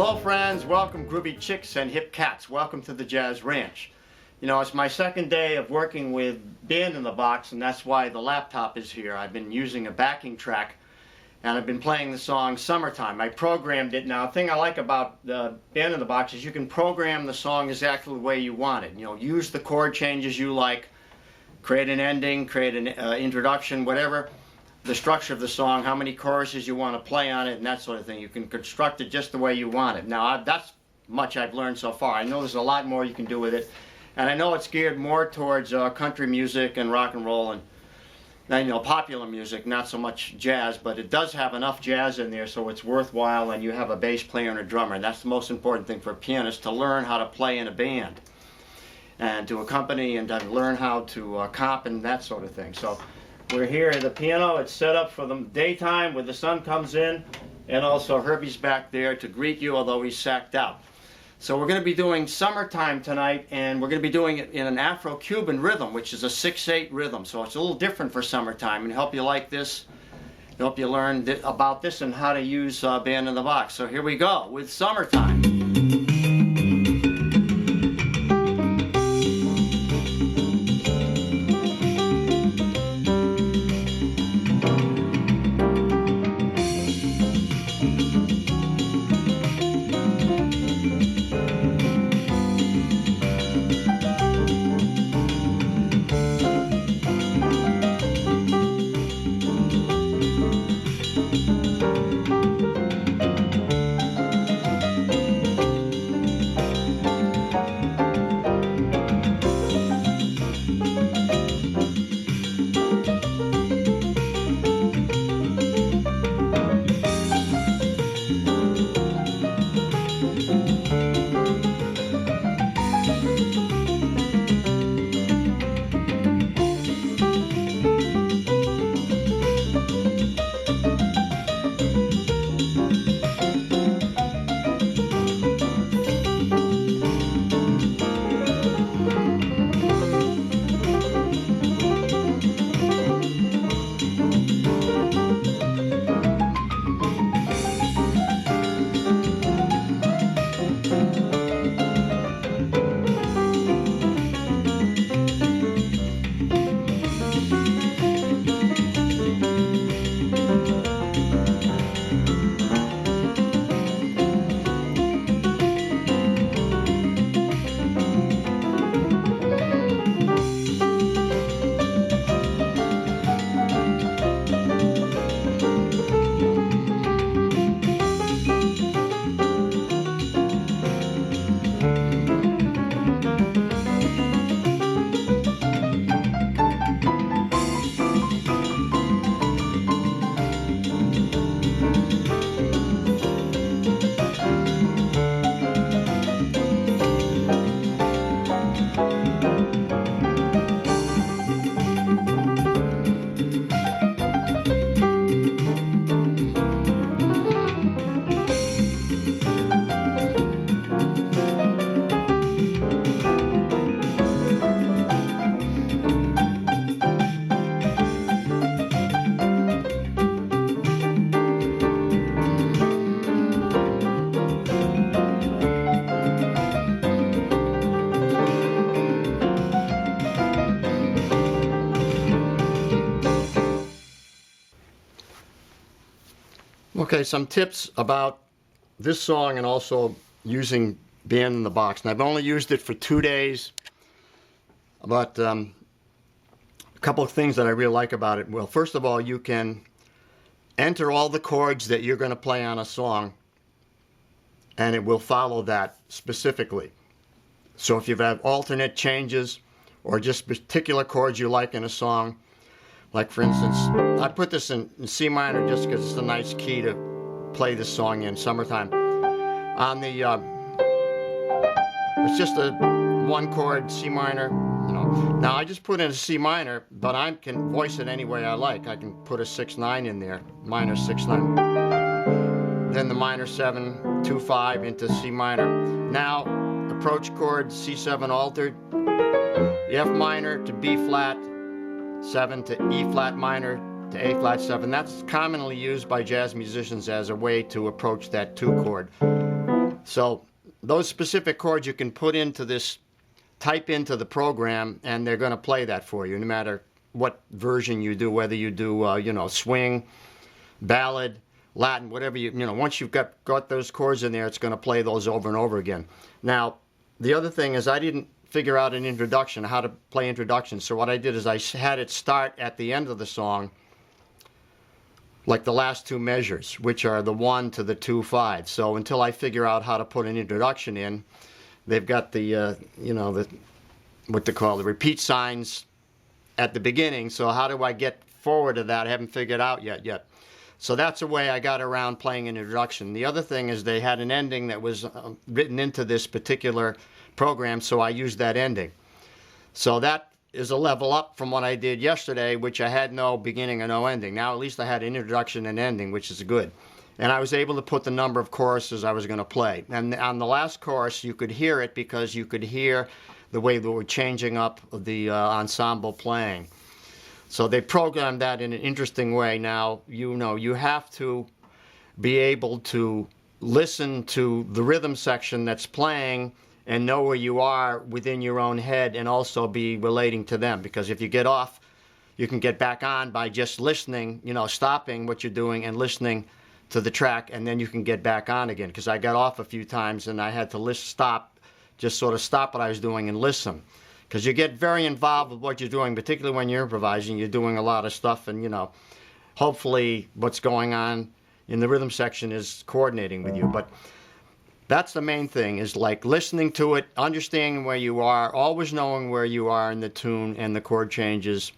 Hello friends, welcome groovy chicks and hip cats, welcome to the Jazz Ranch. You know, it's my second day of working with Band in the Box, and that's why the laptop is here. I've been using a backing track and I've been playing the song Summertime. I programmed it. Now, the thing I like about the Band in the Box is you can program the song exactly the way you want it. You know, use the chord changes you like, create an ending, create an introduction, whatever the structure of the song, how many choruses you want to play on it, and that sort of thing. You can construct it just the way you want it. Now, that's much I've learned so far. I know there's a lot more you can do with it, and I know it's geared more towards country music and rock and roll and you know, popular music, not so much jazz, but it does have enough jazz in there so it's worthwhile, and you have a bass player and a drummer, and that's the most important thing for a pianist, to learn how to play in a band and to accompany and to learn how to comp and that sort of thing. So we're here at the piano. It's set up for the daytime where the sun comes in, and also Herbie's back there to greet you, although he's sacked out. So we're going to be doing Summertime tonight, and we're going to be doing it in an Afro Cuban rhythm, which is a 6/8 rhythm. So it's a little different for summertime, and help you like this, help you learn about this and how to use Band in the Box. So here we go with Summertime. Okay, some tips about this song and also using Band in the Box. And I've only used it for 2 days, but a couple of things that I really like about it. Well, first of all, you can enter all the chords that you're going to play on a song, and it will follow that specifically. So if you have alternate changes or just particular chords you like in a song, like for instance, I put this in C minor just because it's a nice key to play this song in, Summertime. On the, it's just a one chord C minor, you know. Now I just put in a C minor, but I can voice it any way I like. I can put a 6/9 in there, minor 6/9. Then the minor 7, 2, 5 into C minor. Now, approach chord C7 altered, the F minor to B flat 7 to E flat minor to A flat 7. That's commonly used by jazz musicians as a way to approach that 2 chord. So those specific chords you can put into this, type into the program, and they're going to play that for you, no matter what version you do, whether you do, you know, swing, ballad, Latin, whatever you know, once you've got those chords in there, it's going to play those over and over again. Now, the other thing is I didn't figure out an introduction, how to play introduction. So what I did is I had it start at the end of the song, like the last two measures, which are the 1 to the 2, 5. So until I figure out how to put an introduction in, they've got the, you know, the, what they call the repeat signs at the beginning. So how do I get forward to that? I haven't figured out yet. So that's the way I got around playing an introduction. The other thing is they had an ending that was written into this particular program, so I used that ending. So that is a level up from what I did yesterday, which I had no beginning and no ending. Now at least I had an introduction and ending, which is good. And I was able to put the number of choruses I was going to play. And on the last chorus, you could hear it because you could hear the way they were changing up the ensemble playing. So they programmed that in an interesting way. Now, you know, you have to be able to listen to the rhythm section that's playing and know where you are within your own head and also be relating to them. Because if you get off, you can get back on by just listening, you know, stopping what you're doing and listening to the track, and then you can get back on again. Because I got off a few times and I had to stop, just sort of stop what I was doing and listen. Because you get very involved with what you're doing, particularly when you're improvising. You're doing a lot of stuff, and, you know, hopefully what's going on in the rhythm section is coordinating with you. But that's the main thing, is like listening to it, understanding where you are, always knowing where you are in the tune and the chord changes,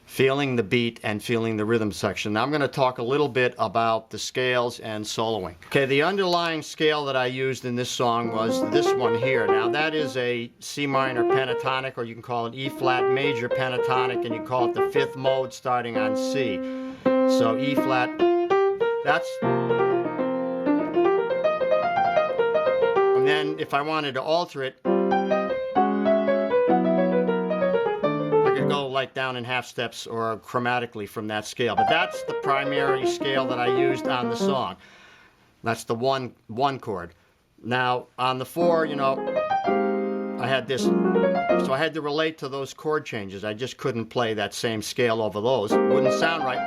feeling the beat and feeling the rhythm section. Now I'm going to talk a little bit about the scales and soloing. Okay, the underlying scale that I used in this song was this one here. Now that is a C minor pentatonic, or you can call it E flat major pentatonic, and you call it the 5th mode starting on C. So E flat, that's... And then if I wanted to alter it, go like down in half steps or chromatically from that scale. But that's the primary scale that I used on the song. That's the one chord. Now on the 4, you know, I had this, so I had to relate to those chord changes. I just couldn't play that same scale over those. It wouldn't sound right.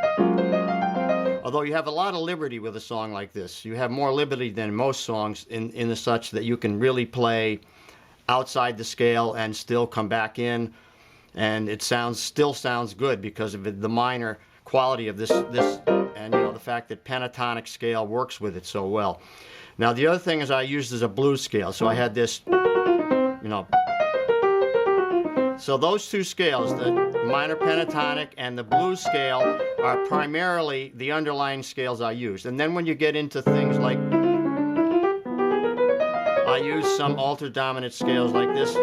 Although you have a lot of liberty with a song like this. You have more liberty than most songs in the such that you can really play outside the scale and still come back in. And it still sounds good because of the minor quality of this, and you know, the fact that pentatonic scale works with it so well. Now the other thing is I used as a blues scale, so I had this, you know. So those two scales, the minor pentatonic and the blues scale, are primarily the underlying scales I used. And then when you get into things like, I use some altered dominant scales like this.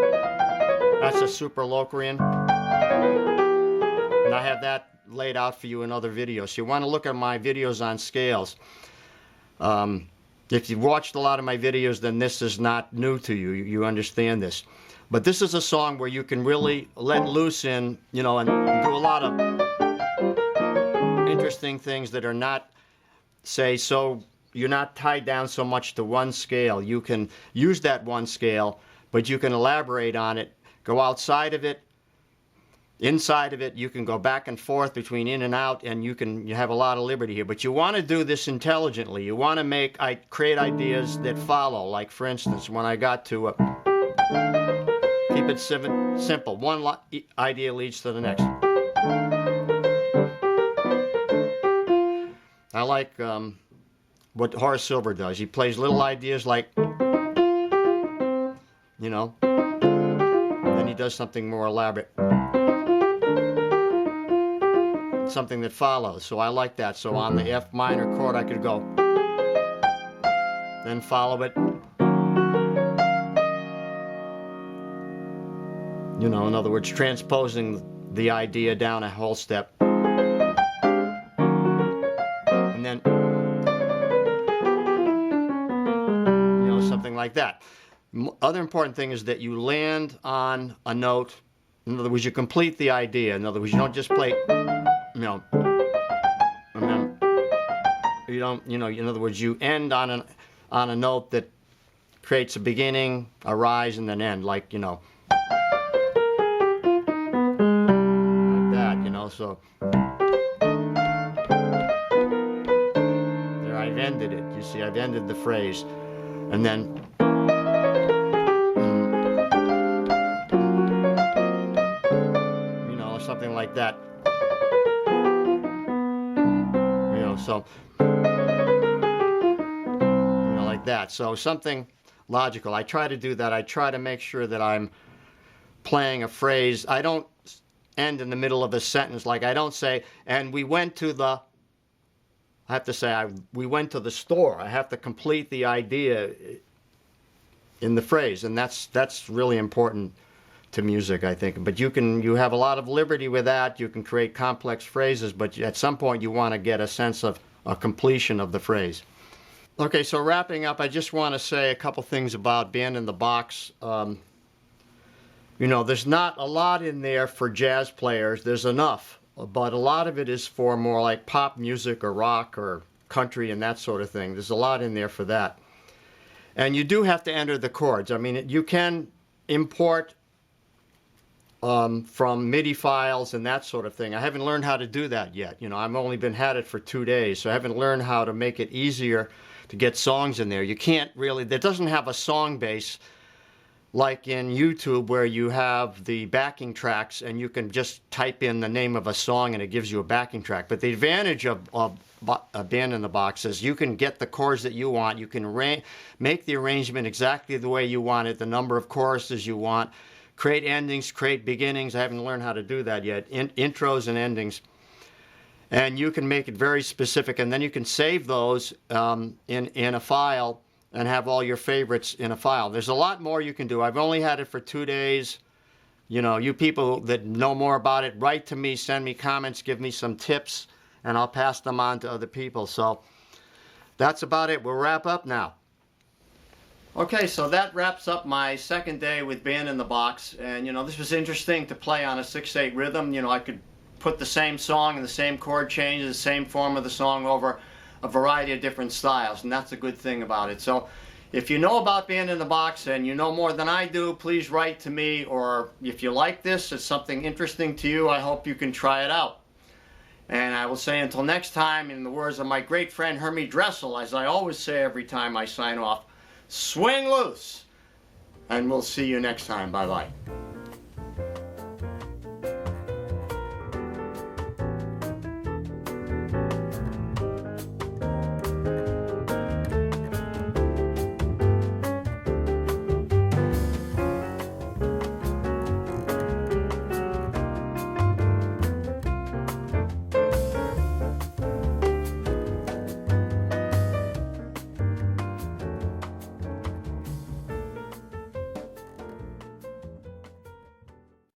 That's a super Locrian, and I have that laid out for you in other videos. So you want to look at my videos on scales. If you've watched a lot of my videos, then this is not new to you. You understand this. But this is a song where you can really let loose in, you know, and do a lot of interesting things that are not, say, so you're not tied down so much to one scale. You can use that one scale, but you can elaborate on it. Go outside of it, inside of it. You can go back and forth between in and out, and you have a lot of liberty here. But you want to do this intelligently. You want to create ideas that follow. Like, for instance, when I got to keep it simple. One idea leads to the next. I like what Horace Silver does. He plays little ideas like, you know, then he does something more elaborate, something that follows. So I like that. So on the F minor chord I could go, then follow it, you know, in other words, transposing the idea down a whole step, and then, you know, something like that. Other important thing is that you land on a note. In other words, you complete the idea. In other words, you don't just play, you know, and then you don't, you know, in other words, you end on a note that creates a beginning, a rise, and an end, like, you know, like that, you know, so there I've ended it. You see, I've ended the phrase. And then something like that, you know, so, you know, like that. So something logical. I try to do that. I try to make sure that I'm playing a phrase. I don't end in the middle of a sentence. Like, I don't say, and we went to the, I have to say, we went to the store. I have to complete the idea in the phrase, and that's really important to music, I think. But you have a lot of liberty with that. You can create complex phrases, but at some point you want to get a sense of a completion of the phrase. Okay, so wrapping up, I just want to say a couple things about Band in the Box. You know, there's not a lot in there for jazz players. There's enough, but a lot of it is for more like pop music or rock or country and that sort of thing. There's a lot in there for that. And you do have to enter the chords. I mean, you can import from MIDI files and that sort of thing. I haven't learned how to do that yet. You know, I've only been at it for 2 days, so I haven't learned how to make it easier to get songs in there. You can't really, it doesn't have a song base like in YouTube where you have the backing tracks and you can just type in the name of a song and it gives you a backing track. But the advantage of a Band in the Box is you can get the chords that you want. You can make the arrangement exactly the way you want it, the number of choruses you want, create endings, create beginnings. I haven't learned how to do that yet. Intros and endings. And you can make it very specific, and then you can save those in a file and have all your favorites in a file. There's a lot more you can do. I've only had it for 2 days. You know, you people that know more about it, write to me, send me comments, give me some tips, and I'll pass them on to other people. So that's about it. We'll wrap up now. Okay, so that wraps up my second day with Band in the Box, and you know, this was interesting to play on a 6/8 rhythm. You know, I could put the same song and the same chord changes, the same form of the song over a variety of different styles, and that's a good thing about it. So if you know about Band in the Box and you know more than I do, please write to me, or if you like this, it's something interesting to you, I hope you can try it out. And I will say until next time, in the words of my great friend Hermie Dressel, as I always say every time I sign off, swing loose, and we'll see you next time. Bye-bye.